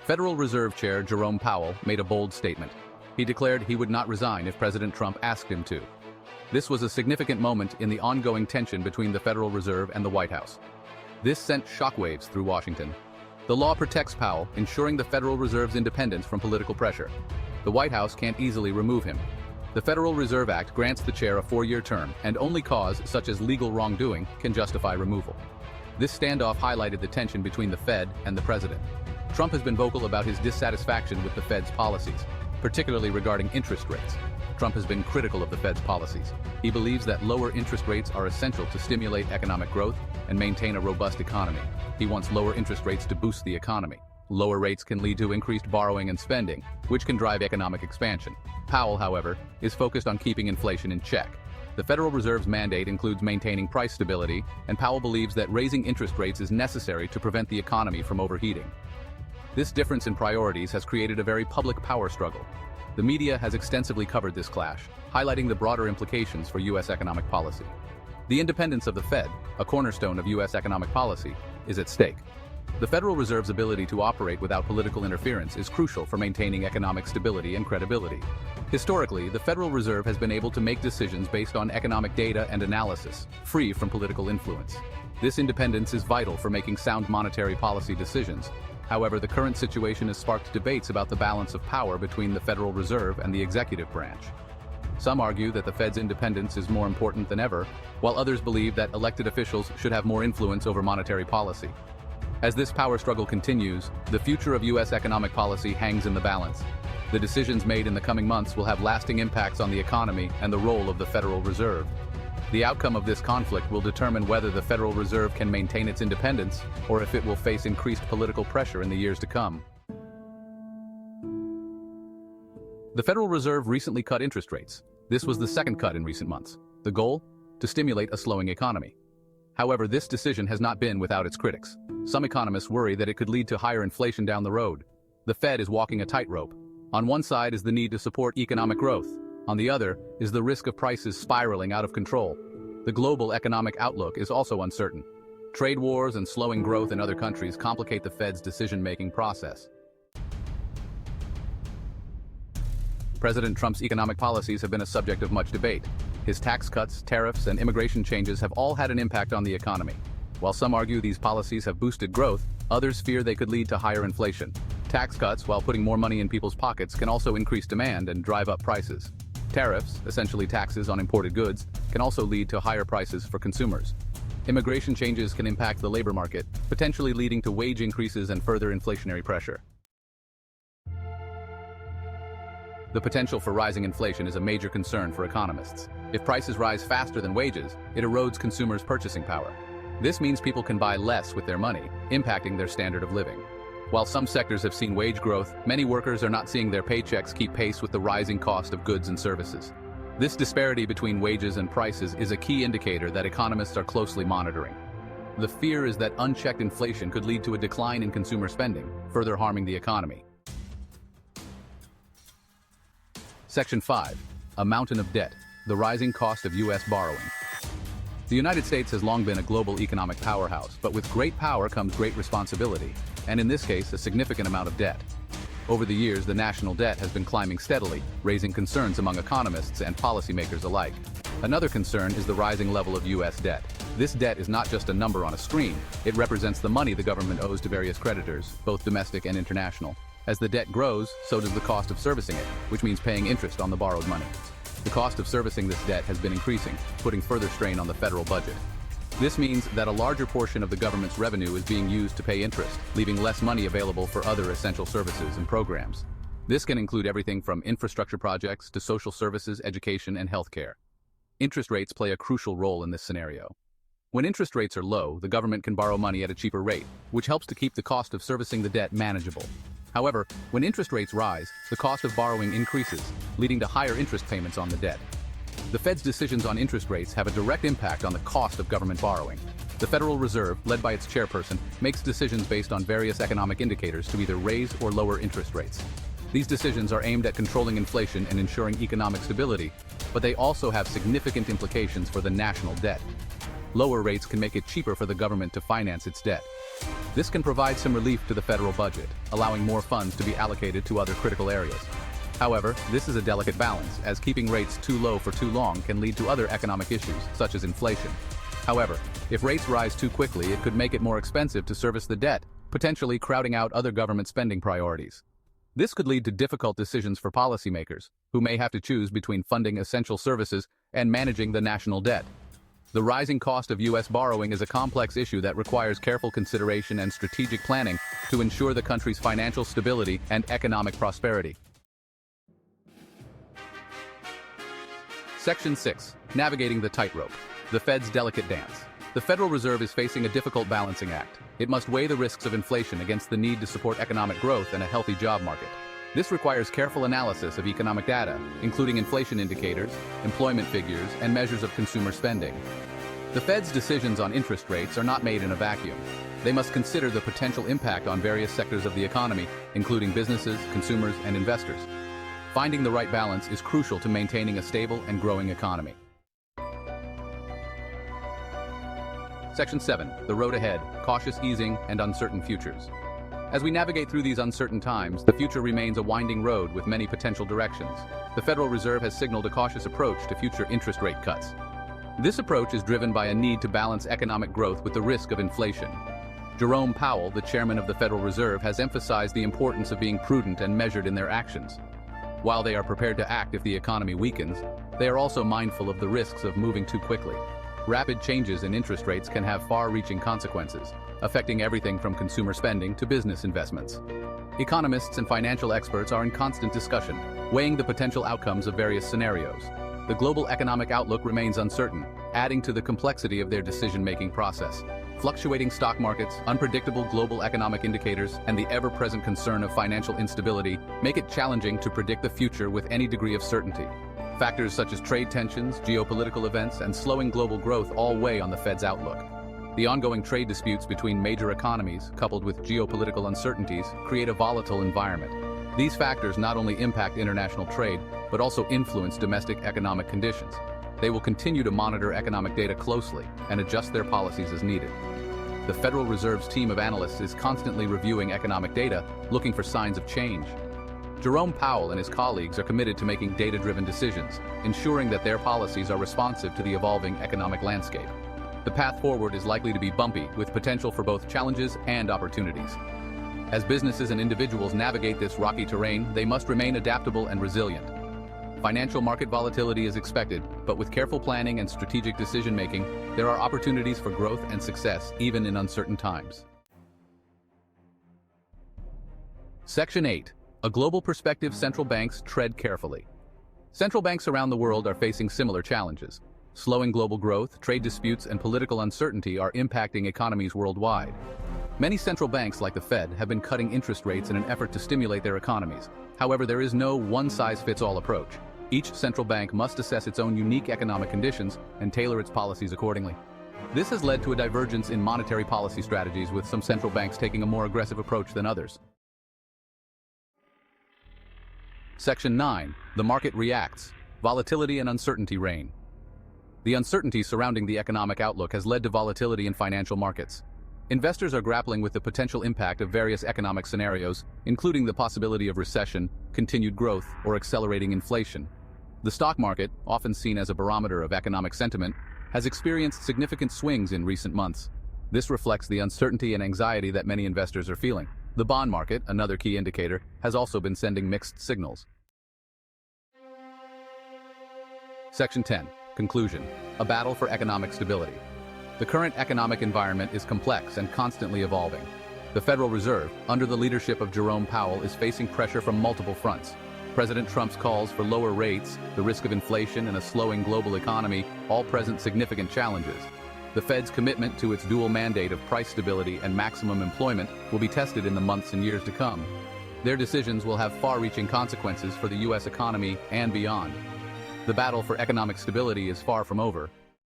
Federal Reserve Chair Jerome Powell made a bold statement. He declared he would not resign if President Trump asked him to. This was a significant moment in the ongoing tension between the Federal Reserve and the White House. This sent shockwaves through Washington. The law protects Powell, ensuring the Federal Reserve's independence from political pressure. The White House can't easily remove him. The Federal Reserve Act grants the chair a 4-year term, and only cause, such as legal wrongdoing, can justify removal. This standoff highlighted the tension between the Fed and the president. Trump has been vocal about his dissatisfaction with the Fed's policies, particularly regarding interest rates. Trump has been critical of the Fed's policies. He believes that lower interest rates are essential to stimulate economic growth and maintain a robust economy. He wants lower interest rates to boost the economy. Lower rates can lead to increased borrowing and spending, which can drive economic expansion. Powell, however, is focused on keeping inflation in check. The Federal Reserve's mandate includes maintaining price stability, and Powell believes that raising interest rates is necessary to prevent the economy from overheating. This difference in priorities has created a very public power struggle. The media has extensively covered this clash, highlighting the broader implications for U.S. economic policy. The independence of the Fed, a cornerstone of U.S. economic policy, is at stake. The Federal Reserve's ability to operate without political interference is crucial for maintaining economic stability and credibility. Historically, the Federal Reserve has been able to make decisions based on economic data and analysis, free from political influence. This independence is vital for making sound monetary policy decisions. However, the current situation has sparked debates about the balance of power between the Federal Reserve and the executive branch. Some argue that the Fed's independence is more important than ever, while others believe that elected officials should have more influence over monetary policy. As this power struggle continues, the future of U.S. economic policy hangs in the balance. The decisions made in the coming months will have lasting impacts on the economy and the role of the Federal Reserve. The outcome of this conflict will determine whether the Federal Reserve can maintain its independence or if it will face increased political pressure in the years to come. The Federal Reserve recently cut interest rates. This was the second cut in recent months. The goal? To stimulate a slowing economy. However, this decision has not been without its critics. Some economists worry that it could lead to higher inflation down the road. The Fed is walking a tightrope. On one side is the need to support economic growth. On the other is the risk of prices spiraling out of control. The global economic outlook is also uncertain. Trade wars and slowing growth in other countries complicate the Fed's decision-making process. President Trump's economic policies have been a subject of much debate. His tax cuts, tariffs, and immigration changes have all had an impact on the economy. While some argue these policies have boosted growth, others fear they could lead to higher inflation. Tax cuts, while putting more money in people's pockets, can also increase demand and drive up prices. Tariffs, essentially taxes on imported goods, can also lead to higher prices for consumers. Immigration changes can impact the labor market, potentially leading to wage increases and further inflationary pressure. The potential for rising inflation is a major concern for economists. If prices rise faster than wages, it erodes consumers' purchasing power. This means people can buy less with their money, impacting their standard of living. While some sectors have seen wage growth, many workers are not seeing their paychecks keep pace with the rising cost of goods and services. This disparity between wages and prices is a key indicator that economists are closely monitoring. The fear is that unchecked inflation could lead to a decline in consumer spending, further harming the economy. Section 5. A mountain of debt. The rising cost of U.S. borrowing. The United States has long been a global economic powerhouse, but with great power comes great responsibility, and in this case, a significant amount of debt. Over the years, the national debt has been climbing steadily, raising concerns among economists and policymakers alike. Another concern is the rising level of U.S. debt. This debt is not just a number on a screen, it represents the money the government owes to various creditors, both domestic and international. As the debt grows, so does the cost of servicing it, which means paying interest on the borrowed money. The cost of servicing this debt has been increasing, putting further strain on the federal budget. This means that a larger portion of the government's revenue is being used to pay interest, leaving less money available for other essential services and programs. This can include everything from infrastructure projects to social services, education, and healthcare. Interest rates play a crucial role in this scenario. When interest rates are low, the government can borrow money at a cheaper rate, which helps to keep the cost of servicing the debt manageable. However, when interest rates rise, the cost of borrowing increases, leading to higher interest payments on the debt. The Fed's decisions on interest rates have a direct impact on the cost of government borrowing. The Federal Reserve, led by its chairperson, makes decisions based on various economic indicators to either raise or lower interest rates. These decisions are aimed at controlling inflation and ensuring economic stability, but they also have significant implications for the national debt. lower rates can make it cheaper for the government to finance its debt. This can provide some relief to the federal budget, allowing more funds to be allocated to other critical areas. However, this is a delicate balance, as keeping rates too low for too long can lead to other economic issues, such as inflation. However, if rates rise too quickly, it could make it more expensive to service the debt, potentially crowding out other government spending priorities. This could lead to difficult decisions for policymakers, who may have to choose between funding essential services and managing the national debt. The rising cost of U.S. borrowing is a complex issue that requires careful consideration and strategic planning to ensure the country's financial stability and economic prosperity. Section 6. Navigating the tightrope. The Fed's delicate dance. The Federal Reserve is facing a difficult balancing act. It must weigh the risks of inflation against the need to support economic growth and a healthy job market. This requires careful analysis of economic data, including inflation indicators, employment figures, and measures of consumer spending. The Fed's decisions on interest rates are not made in a vacuum. They must consider the potential impact on various sectors of the economy, including businesses, consumers, and investors. Finding the right balance is crucial to maintaining a stable and growing economy. Section 7. The road ahead, cautious easing, and uncertain futures. As we navigate through these uncertain times, the future remains a winding road with many potential directions. The Federal Reserve has signaled a cautious approach to future interest rate cuts. This approach is driven by a need to balance economic growth with the risk of inflation. Jerome Powell, the chairman of the Federal Reserve, has emphasized the importance of being prudent and measured in their actions. While they are prepared to act if the economy weakens, they are also mindful of the risks of moving too quickly. Rapid changes in interest rates can have far-reaching consequences, affecting everything from consumer spending to business investments. Economists and financial experts are in constant discussion, weighing the potential outcomes of various scenarios. The global economic outlook remains uncertain, adding to the complexity of their decision-making process. Fluctuating stock markets, unpredictable global economic indicators, and the ever-present concern of financial instability make it challenging to predict the future with any degree of certainty. Factors such as trade tensions, geopolitical events, and slowing global growth all weigh on the Fed's outlook. The ongoing trade disputes between major economies, coupled with geopolitical uncertainties, create a volatile environment. These factors not only impact international trade, but also influence domestic economic conditions. They will continue to monitor economic data closely and adjust their policies as needed. The Federal Reserve's team of analysts is constantly reviewing economic data, looking for signs of change. Jerome Powell and his colleagues are committed to making data-driven decisions, ensuring that their policies are responsive to the evolving economic landscape. The path forward is likely to be bumpy, with potential for both challenges and opportunities. As businesses and individuals navigate this rocky terrain, they must remain adaptable and resilient. Financial market volatility is expected, but with careful planning and strategic decision-making, there are opportunities for growth and success even in uncertain times. Section 8. A global perspective. Central banks tread carefully. Central banks around the world are facing similar challenges. Slowing global growth, trade disputes, and political uncertainty are impacting economies worldwide. Many central banks, like the Fed, have been cutting interest rates in an effort to stimulate their economies. However, there is no one-size-fits-all approach. Each central bank must assess its own unique economic conditions and tailor its policies accordingly. This has led to a divergence in monetary policy strategies, with some central banks taking a more aggressive approach than others. Section 9. The market reacts. Volatility and uncertainty reign. The uncertainty surrounding the economic outlook has led to volatility in financial markets. Investors are grappling with the potential impact of various economic scenarios, including the possibility of recession, continued growth, or accelerating inflation. The stock market, often seen as a barometer of economic sentiment, has experienced significant swings in recent months. This reflects the uncertainty and anxiety that many investors are feeling. The bond market, another key indicator, has also been sending mixed signals. Section 10. Conclusion. A battle for economic stability. The current economic environment is complex and constantly evolving. The Federal Reserve, under the leadership of Jerome Powell, is facing pressure from multiple fronts. President Trump's calls for lower rates, the risk of inflation, and a slowing global economy all present significant challenges. The Fed's commitment to its dual mandate of price stability and maximum employment will be tested in the months and years to come. Their decisions will have far-reaching consequences for the U.S. economy and beyond. The battle for economic stability is far from over,